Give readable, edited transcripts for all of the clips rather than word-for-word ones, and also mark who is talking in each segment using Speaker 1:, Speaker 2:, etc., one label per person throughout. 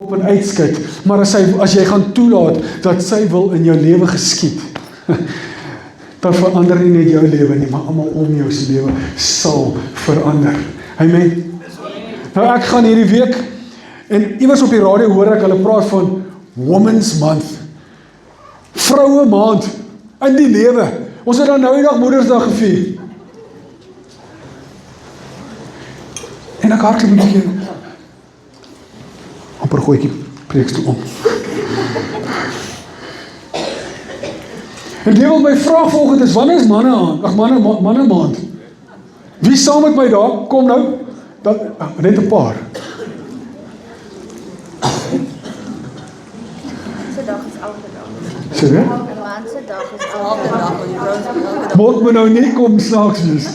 Speaker 1: op en uitskit, maar as jy gaan toelaat, dat sy wil in jou lewe geskied, dan verander nie net jou lewe nie, maar almal om jou se lewe sal verander. Amen. Nou ek gaan hierdie week, en iewers op die radio hoor ek hulle praat van Women's Month, vroue maand, in die lewe. Ons het dan nou die dag Moedersdag gevier. En ek hardloop 'n bietjie, amper gooi ek die preekstoel om. En die wil my vraag volgend is, wanneer is manne maand? Wie saam met my daar? Kom nou, net 'n paar.
Speaker 2: Dag is elke dag.
Speaker 1: Sê jy?
Speaker 2: Elke maand se dag is elke dag.
Speaker 1: Moet me nou nie kom snaaks wees.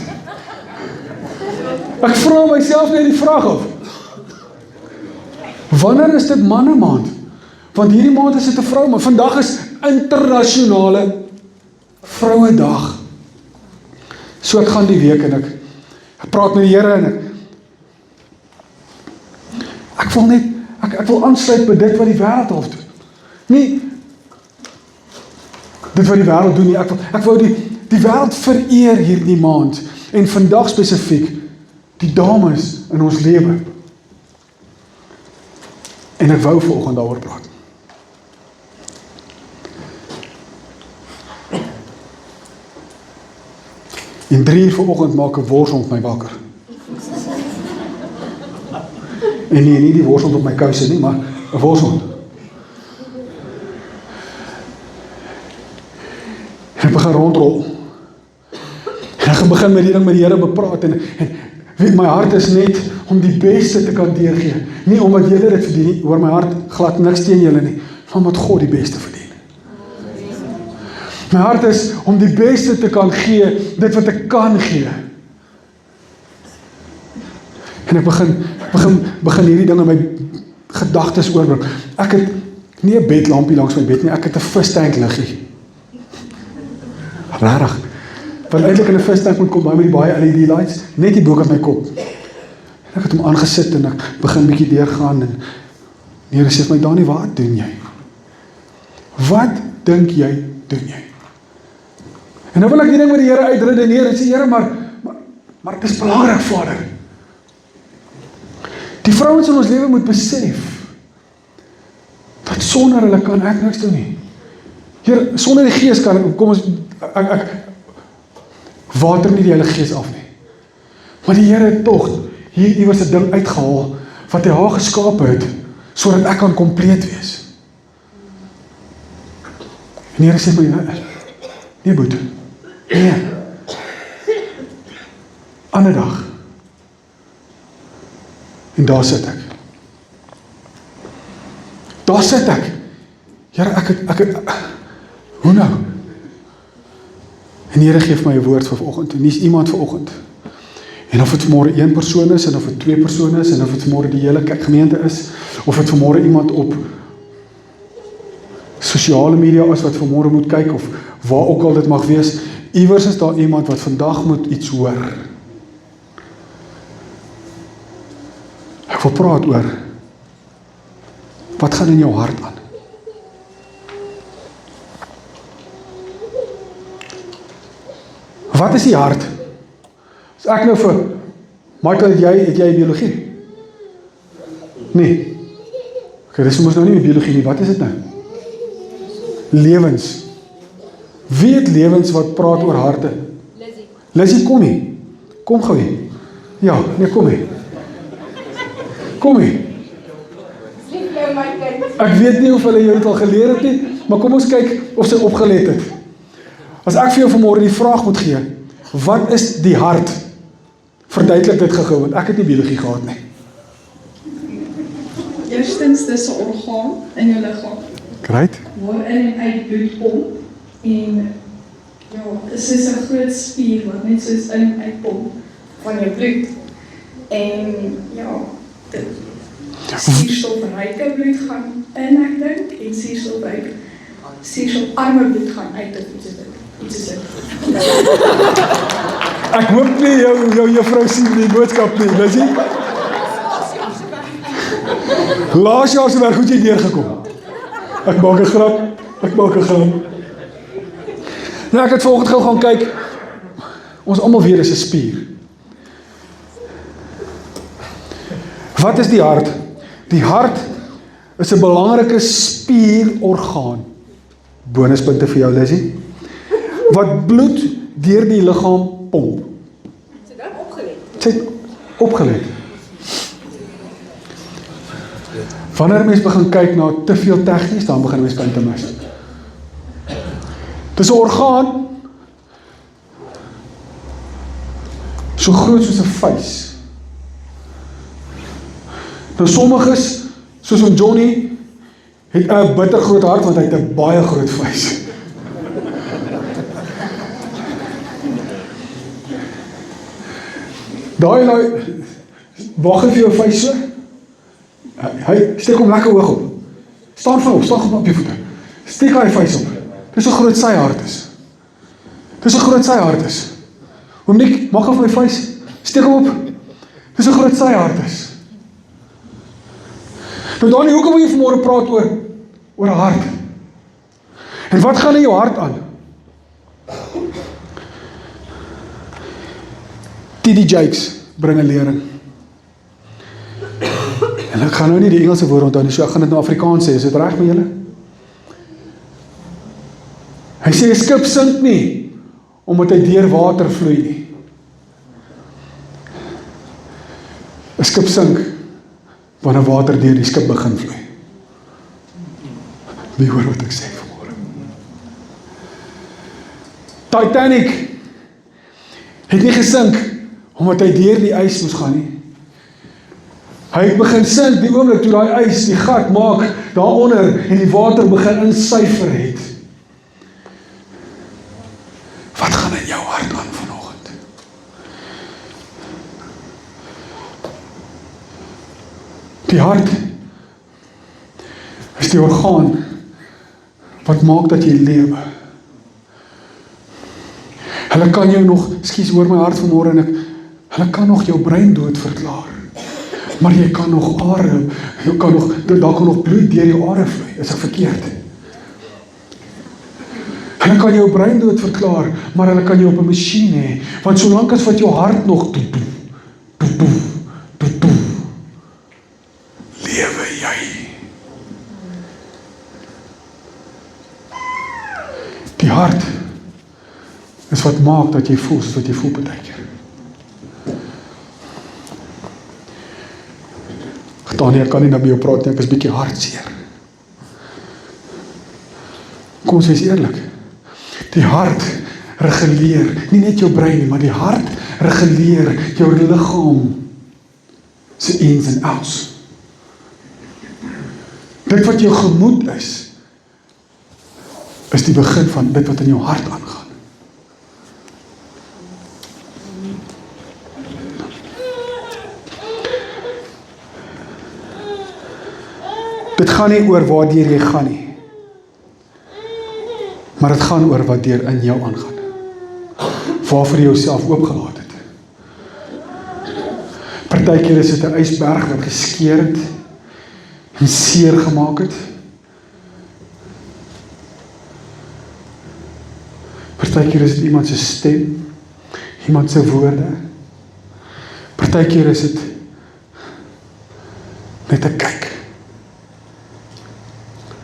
Speaker 1: Ek vra myself net die vraag af. Wanneer is dit manne maand? Want hierdie maand is dit 'n vrou, maar vandag is internasionale vrouedag. So ek gaan die week en ek praat met die Here en ek wil net, ek wil aansluit by dit wat die wêreld half doen. Nie dit wat die wêreld doen nie, ek wou die wêreld vereer hierdie maand, en vandag spesifiek, die dames in ons lewe. En ek wou vanoggend daaroor praat. En 3:00 vanoggend maak 'n worshond my wakker. En nee, nie die worshond op my kouse nie, maar 'n worshond. En ek begin rondrol. En ek gaan begin met die ding met die Here bepraat en weet, my hart is net om die beste te kan deurgee. Nie omdat julle dit verdien nie, hoor my hart glad niks teen julle nie, maar omdat God die beste verdien. My hart is om die beste te kan gee, dit wat ek kan gee. En ek begin hierdie ding in my gedagtes oorbring. Ek het nie 'n bedlampie langs my bed nie, ek het 'n vistank liggie. Rarig. Want eintlik in 'n vistank moet kom by met die baie LED lights, net die boek op my kop. En ek het hom aangesit en ek begin bietjie deurgaan en die Here sê vir my, Dani, wat doen jy? Wat dink jy doen jy? En nou wil ek die ding met die Here uitredeneer en sê, Here, maar dit is belangrik, Vader. Die vrouens in ons lewe moet besef dat sonder hulle kan ek niks doen nie. Here, sonder die Gees kan ek water nie die Heilige Gees af nie. Maar die Here het tog hier iewers 'n ding uitgehaal wat hy haar geskaap het sodat ek kan kompleet wees. En die Here sê my, nee boet. Nee. Ander dag. En daar sit ek. Daar sit ek. Here, ek hoe nou? En die Here gee my 'n woord vir vanoggend. En hier's iemand vanoggend. En of dit vanmôre een persoon is, en of dit 2 persone is, en of dit vanmôre die hele gemeente is, of dit vanmôre iemand op sosiale media is wat vanmôre moet kyk, of waar ook al dit mag wees, iewers is daar iemand wat vandag moet iets hoor. Ek wil praat oor, wat gaan in jou hart aan? Wat is die hart? As ek nou vir Michael, het jy biologie? Nee. Okay, dis mos nou nie meer biologie nie, wat is dit nou? Lewens. Wie het lewens wat praat oor harte? Lizzie, kom hier. Kom gou hier. Ja, nee, kom hier. Kom hier. Ek weet nie of hulle jou dit al geleer het nie, maar kom ons kyk of sy opgelet het. As ek vir jou vanmôre die vraag moet gee, wat is die hart? Verduidelik dit gou, want ek het nie biologie gehad nie.
Speaker 3: Eerstens, dis 'n orgaan in jou liggaam.
Speaker 1: Great.
Speaker 3: Waarin en uit bloed kom. En ja, dit is 'n groot spier wat net soos in en uit kom van jou bloed. En ja, dit suurstofryke bloed gaan in, ek dink, en suurstofarme bloed gaan uit of iets is dit.
Speaker 1: Ek hoop nie jou juffrou sien die boodskap nie, Lizzie. Laas jaar se werk goed jy deurgekom. Ek maak 'n grap. Nou ek het vanoggend gou gaan kyk. Ons almal weet is 'n spier. Wat is die hart? Die hart is 'n belangrike spierorgaan. Bonuspunte vir jou, Lizzie. Wat bloed deur die liggaam pomp. Sy het opgelet. Wanneer mens begin kyk na te veel tegnies, dan begin mens punte mis. Dis 'n orgaan so groot soos 'n vuis. Nou sommiges, soos om Johnny, het 'n bitter groot hart want hy het 'n baie groot vuis. Daai wag vir jou vuis so. Hy steek hom lekker hoog op. Staan op jou voete. Steek hy vuis op. Dis hoe groot sy hart is. Nick, maak af my vuis. Steek hom op. Dis hoe groot sy hart is. Nou Dani, hoekom wil jy vanmôre praat oor 'n hart? En wat gaan in jou hart aan? T.D. Jakes bring 'n lering. En ek gaan nou nie die Engelse woord onthou nie, so ek gaan dit nou Afrikaans sê. Is dit reg met julle? Hy sê 'n skip sink nie omdat hy deur water vloei nie. 'n Skip sink wanneer water deur die skip begin vloei. Wie hoor wat ek sê vanmôre? Titanic het nie gesink omdat hy deur die ys moes gaan nie. Hy het begin sink die oomblik toe daai ys die gat maak daaronder en die water begin insyfer het. Wat gaan in jou hart aan vanoggend? Die hart is die orgaan wat maak dat jy lewe. Hulle kan jou nog, ekskuus hoor my hart vanmôre en hulle kan nog jou brein dood verklaar. Maar jy kan nog are, daar kan nog bloed deur jou are vloei. Is ek verkeerd? Hulle kan jou brein dood verklaar, maar hulle kan jou op 'n masjien hê, want solank as wat jou hart nog toep, lewe jy. Die hart is wat maak dat jy voel soos wat jy voel partykeer. Danie, ek kan nie nou by jou praat nie, ek is bietjie hartseer. Kom ons wees eerlik. Die hart reguleer, nie net jou brein nie, maar die hart reguleer jou liggaam se ins en outs. Dit wat jou gemoed is die begin van dit wat in jou hart aangaan. Dit gaan nie oor waardeur jy gaan nie, maar dit gaan oor wat deur in jou aangaan. Waarvoor jy jouself oopgelaat het. Partykeer is dit 'n ysberg wat geskeur het en seer gemaak het. Partykeer is dit iemand se stem, iemand se woorde. Partykeer is dit net 'n kyk.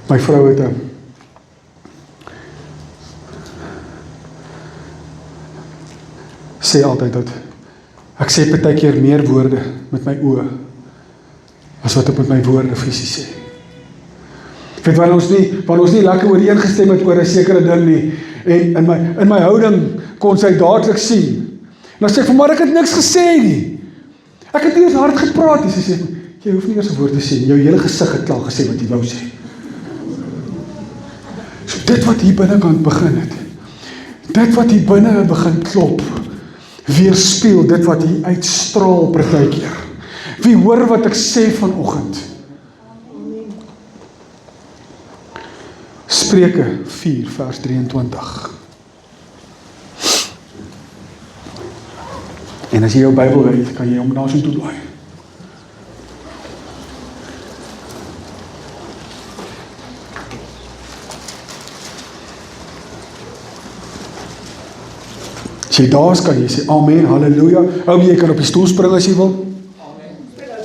Speaker 1: My vrou het sê altyd dat ek sê partykeer meer woorde met my oë as wat ek met my woorde fisies sê. Weet wanneer ons nie lekker ooreengestem het oor 'n sekere ding nie en in my houding kon sy dadelik sien. En dan sê ek, maar ek het niks gesê nie. Ek het nie eens hard gepraat nie. Sy sê, jy hoef nie eers 'n woord te sê nie. Jou hele gesig het klaar gesê wat jy wou sê. So dit wat hier binnekant begin het, dit wat hier binne begin klop, weerspieël dit wat hier uitstraal partykeer. Wie hoor wat ek sê vanoggend? Spreuke 4 vers 23. En as jy jou Bybel het, kan jy hom daarsoontoe blaai. As jy daar is, kan jy sê amen, halleluja. Oubie, jy kan op die stoel spring as jy wil.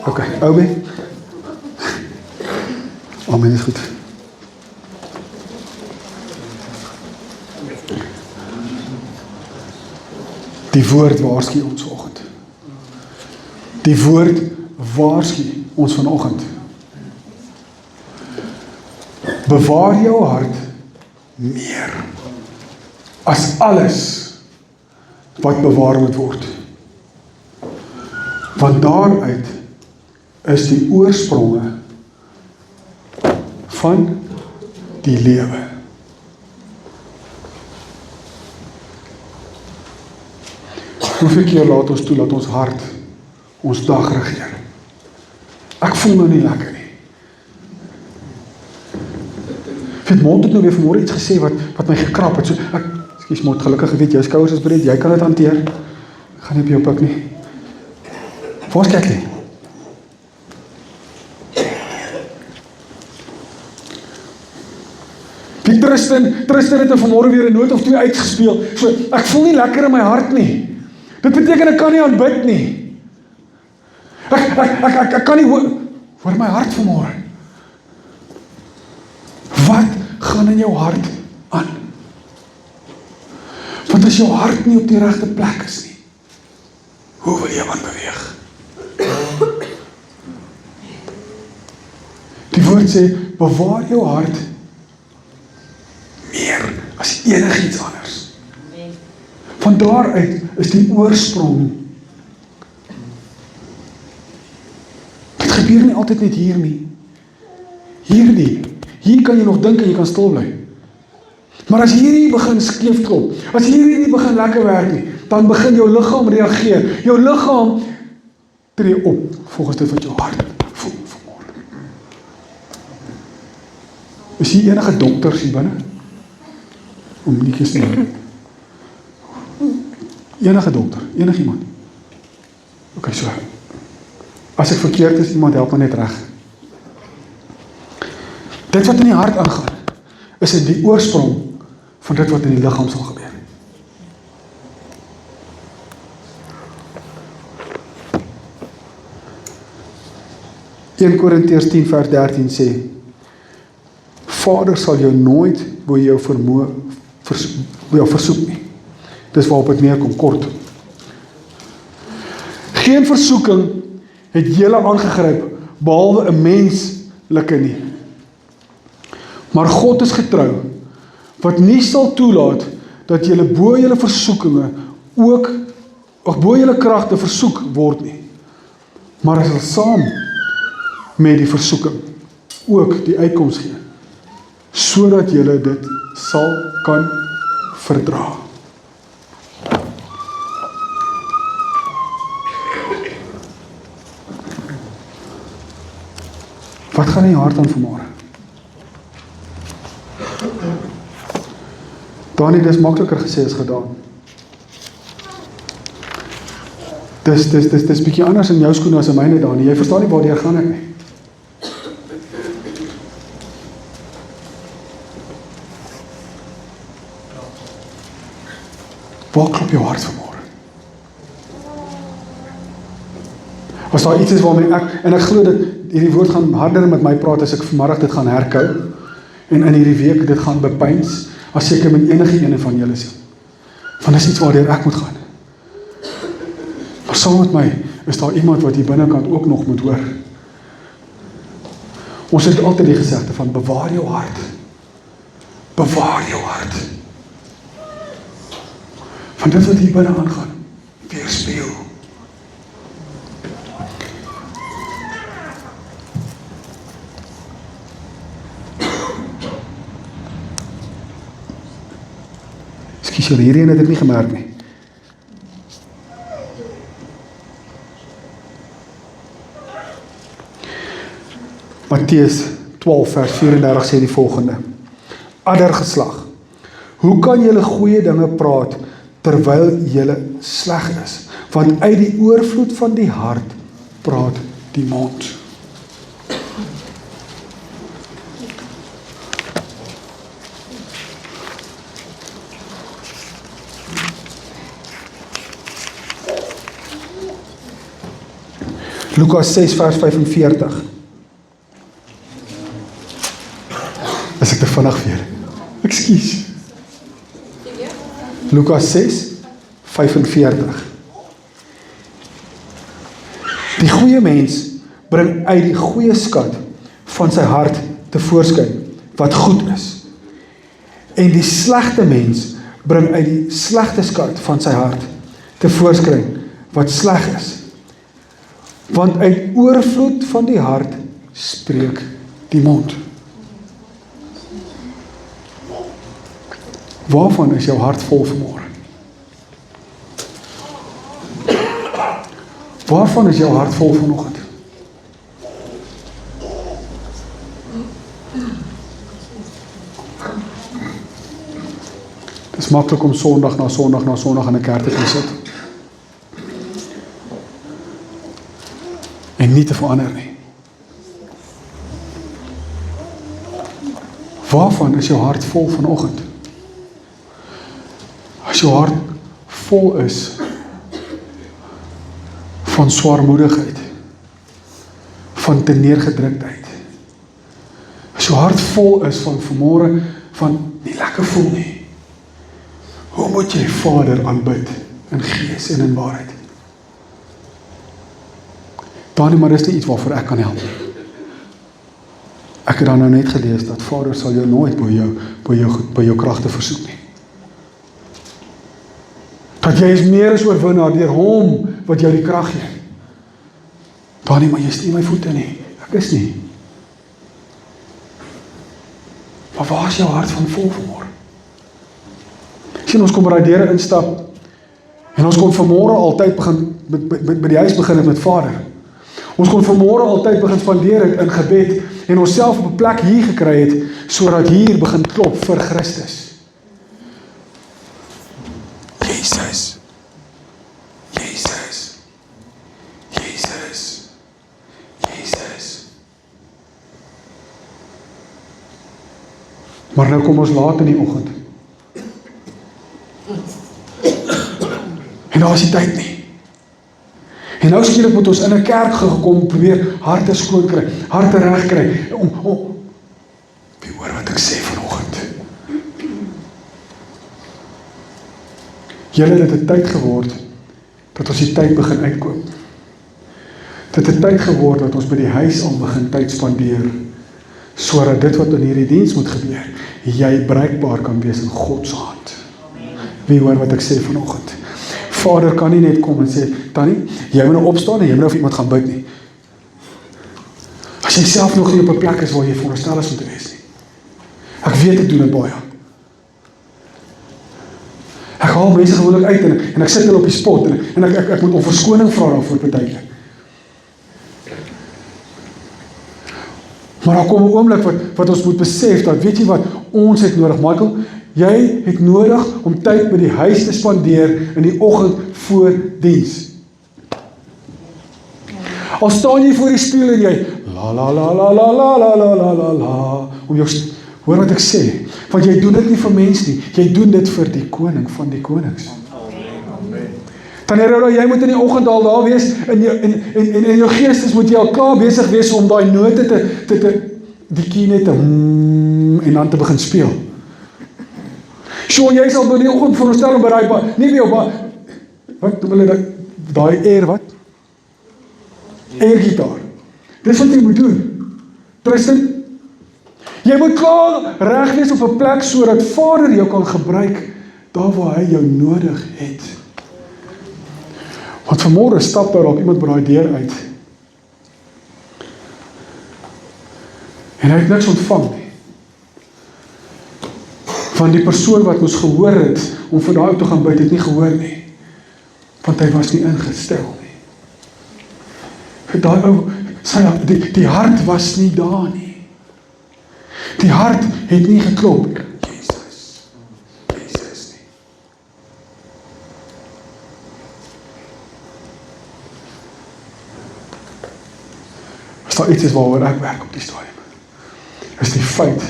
Speaker 1: Ok, Oubie. Amen is goed. Die woord waarsku ons vanoggend. Die woord waarsku ons vanoggend. Bewaar jou hart meer as alles wat bewaar moet word. Want daaruit is die oorspronge van die lewe. Hoeveel keer laat ons toe dat ons hart ons dag regeer? Ek voel nou nie lekker nie. Mond het nou weer vanmorgen iets gesê wat my gekrap het. So, ekskuus Mond, gelukkig weet jy skouers is breed, jy kan dit hanteer. Ek gaan nie op jou pik nie. Waar is Kathleen? Die Tristan het vanmorgen weer 'n noot of 2 uitgespeel. So, ek voel nie lekker in my hart nie. Dit beteken ek kan nie aanbid nie. Ek kan nie hoor my hart vanmorgen. Wat gaan in jou hart aan? Want as jou hart nie op die regte plek is nie, hoe wil jy aanbeweeg? Die woord sê, bewaar jou hart meer as enigiets anders. Van daaruit is die oorsprong. Dit gebeur nie altyd net hier nie. Hier kan jy nog dink en jy kan stil bly. Maar as hierdie begin skeef klop, as hierdie nie begin lekker werk nie, dan begin jou liggaam reageer. Jou liggaam tree op volgens dit wat jou hart voel vanmorgen. Is hier enige dokters hier binne? Om nie kies nie. Enige dokter, enigiemand. Ok, so. As ek verkeerd is, iemand help my net reg. Dit wat in die hart aangaan, is in die oorsprong van dit wat in die liggaam sal gebeur. In Korintiërs 10 vers 13 sê, Vader sal jou nooit bo jou vermoë versoek nie. Dis waarop het neerkom, kort. Geen versoeking het julle aangegryp, behalwe 'n menslike nie. Maar God is getrou, wat nie sal toelaat, dat julle bo julle versoekinge ook, of bo julle kragte versoek word nie. Maar hy sal saam met die versoeking ook die uitkoms gee, sodat julle dit sal kan verdra. Wat gaan in jou hart aan vanmôre? Danie, dis makliker gesê as gedaan. Dis bietjie anders in jou skoene as in myne, Danie. Jy verstaan nie waar gaan ek nie. Waar klop jou hart vanmôre? As daar iets is waarmee ek glo dat hierdie woord gaan harder met my praat as ek vanmiddag dit gaan herkou, en in hierdie week dit gaan bepeins, as seker met enige ene van julle sien. Want dis iets waardeur ek moet gaan. Maar saam met my is daar iemand wat hier binnekant ook nog moet hoor. Ons het altyd die gesegde van bewaar jou hart. Bewaar jou hart. Van dit wat hier binne aangaan, weerspieël. Ekskuus, hierdie het ek nie gemerk nie. Matteus 12 vers 34 sê die volgende: Adder geslag, hoe kan julle goeie dinge praat terwyl julle sleg is? Want uit die oorvloed van die hart praat die mond. Lukas 6 vers 45. Is ek te vinnig weer? Ekskuus. Lukas 6 45. Die goeie mens bring uit die goeie skat van sy hart tevoorskyn wat goed is. En die slegte mens bring uit die slegte skat van sy hart tevoorskyn wat sleg is. Want uit oorvloed van die hart spreek die mond. Waarvan is jou hart vol vanmôre? Waarvan is jou hart vol vanoggend? Het is maklik om Sondag na Sondag na Sondag in 'n kerk te sit en nie te verander nie. Waarvan is jou hart vol vanoggend? As jou hart vol is van swaarmoedigheid, van teneergedruktheid, as jou hart vol is van vanmôre van nie lekker voel nie, hoe moet jy Vader aanbid in gees en in waarheid? Danie, maar dis nie iets waarvoor ek kan help nie. Ek het dan nou net gelees dat Vader sal jou nooit by jou kragte versoek nie. Dat jy is meer as oorwinnaar deur hom wat jou die krag gee. Danie, maar jy is nie my voete nie. Ek is nie. Maar waar is jou hart van vol vanmôre? Sien, ons kom by die deure instap en ons kom vanmôre altyd begin by die huis begin het met Vader. Ons kon vanmôre altyd begin spandeer het in gebed en onsself op 'n plek hier gekry het sodat hier begin klop vir Christus. Jesus. Jesus. Jesus. Jesus. Maar nou kom ons laat in die oggend. En daar is die tyd nie. En nou skielik moet ons in 'n kerk gekom probeer harte skoon kry, harte reg kry. Wie hoor wat ek sê vanoggend? Julle het 'n tyd geword dat ons die tyd begin uitkoop. Dit het 'n tyd geword dat ons by die huis al begin tyd spandeer, sodat dit wat in hierdie diens moet gebeur, jy bruikbaar kan wees in God se hand. Wie hoor wat ek sê vanoggend? Vader kan nie net kom en sê, Tannie, jy moet nou opstaan en jy moet nou vir iemand gaan bid nie. As jy self nog nie op 'n plek is waar jy veronderstel is om te wees nie. Ek weet ek doen dit baie. Ek haal mense gewoonlik uit en ek sit hulle op die spot en ek moet om verskoning vra daarvoor partykeer. Maar daar kom 'n oomblik wat ons moet besef dat, weet jy wat, ons het nodig, Michael, jy het nodig om tyd by die huis te spandeer in die oggend voor diens. Al staan jy voor die spieël en jy la la la la la la la la la la la om jou, hoor wat ek sê, want jy doen dit nie vir mens nie, jy doen dit vir die koning van die konings. Tannie Rhoda, jy moet in die oggend al daar wees en in jou geestes moet jy al klaar besig wees om daai note die key net en dan te begin speel. Sjoe, jy sal in die oggend veronderstel om bereik, nie by jou wat noem hulle daai air wat? Airgitaar. Dis wat jy moet doen. Tristan, jy moet klaar reg wees op 'n plek sodat Vader jou kan gebruik daar waar hy jou nodig het. Want vanmôre stap daar dalk iemand by daai deur uit. En hy het niks ontvang nie. Van die persoon wat ons gehoor het om vir daai ou te gaan bid, het nie gehoor nie. Want hy was nie ingestel nie. Vir daai ou, die hart was nie daar nie. Die hart het nie geklop. Jesus nie. As daar iets is waaroor ek werk op die stadium, is die feit,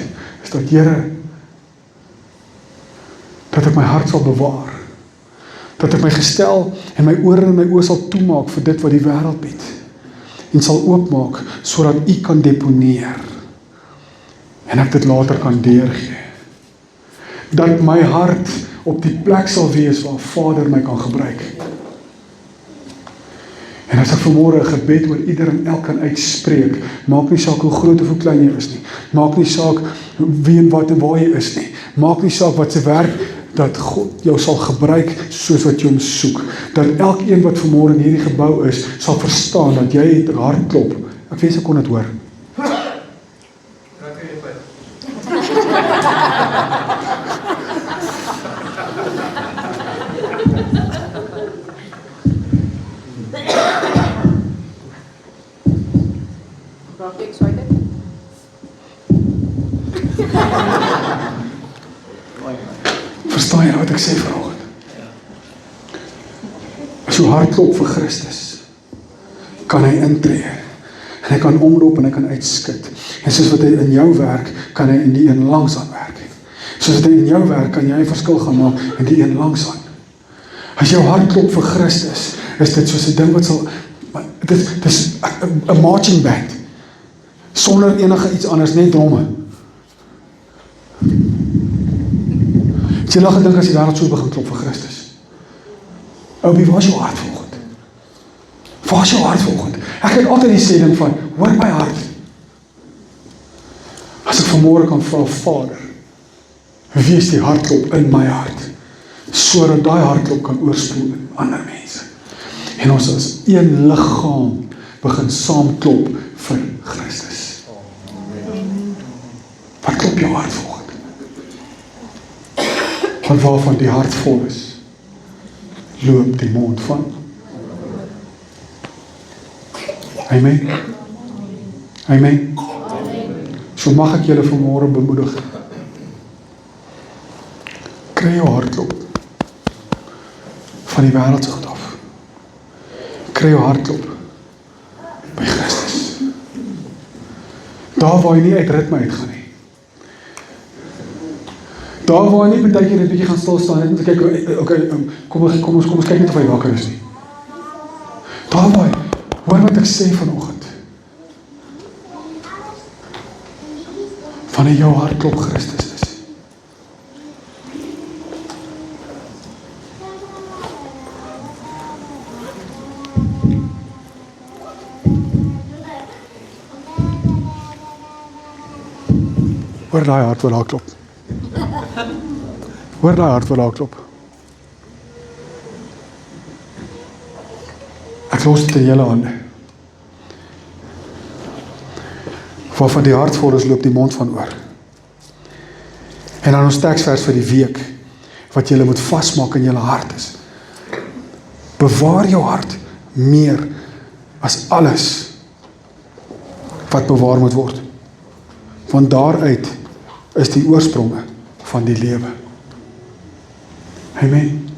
Speaker 1: is dat Here, dat ek my hart sal bewaar, dat ek my gestel en my ore en my oë sal toemaak vir dit wat die wêreld bied, en sal oopmaak, sodat U kan deponeer, en ek dit later kan deurgee. Dat my hart op die plek sal wees waar Vader my kan gebruik. En as ek vanmôre 'n gebed oor ieder en elkeen uitspreek, maak nie saak hoe groot of hoe klein jy is nie, maak nie saak wie en wat en waar jy is nie, maak nie saak wat se werk, dat God jou sal gebruik soos wat jy hom soek, dat elkeen wat vanmôre in hierdie gebou is, sal verstaan dat jy het hartklop. Ek wens ek kon dit hoor.
Speaker 2: Are you excited?
Speaker 1: Verstaan jy wat ek sê vanoggend? As jou hart klop vir Christus, kan hy intree, en hy kan omloop en hy kan uitskit, en soos wat hy in jou werk, kan hy in die een langs aan werk. Soos wat hy in jou werk, kan jy 'n verskil gaan maak in die een langs aan. As jou hart klop vir Christus, is dit soos 'n ding wat sal, dit is 'n marching band, sonder enige iets anders, net dromme. Het jy al gedink as die wêreld so begin klop vir Christus? Oubie, waar is jou hart vanoggend? Waar is jou hart vanoggend? Ek het altyd die sê ding van, hoor my hart. As ek vanmôre kan vra, Vader, wie is die hartklop in my hart? Sodat daai hartklop kan oorspoel in ander mense. En ons as een liggaam begin saam klop vir Christus. Wat klop jou hart vanoggend? Want waarvan die hart vol is, loop die mond van. Amen. Amen. So mag ek julle vanmôre bemoedig. Kry jou hartklop van die wêreld se goed af. Kry jou hartklop by Christus. Daar waar jy nie uit ritme uitgaan nie. Daar waar nie baie keer net 'n bietjie gaan stil staan net om te kyk, okay, kom ons kyk net of hy wakker is nie. Daar waar, hoor wat ek sê vanoggend. Wanneer jou hartklop Christus is. Hoor daai hart wat daar klop. Hoor daai hart wat daar klop. Ek los dit in julle hande. Waarvan die hart vol is, loop die mond van oor. En dan ons teksvers vir die week, wat julle moet vasmaak in julle hart is. Bewaar jou hart meer as alles wat bewaar moet word. Want daaruit is die oorspronge van die lewe. Amen.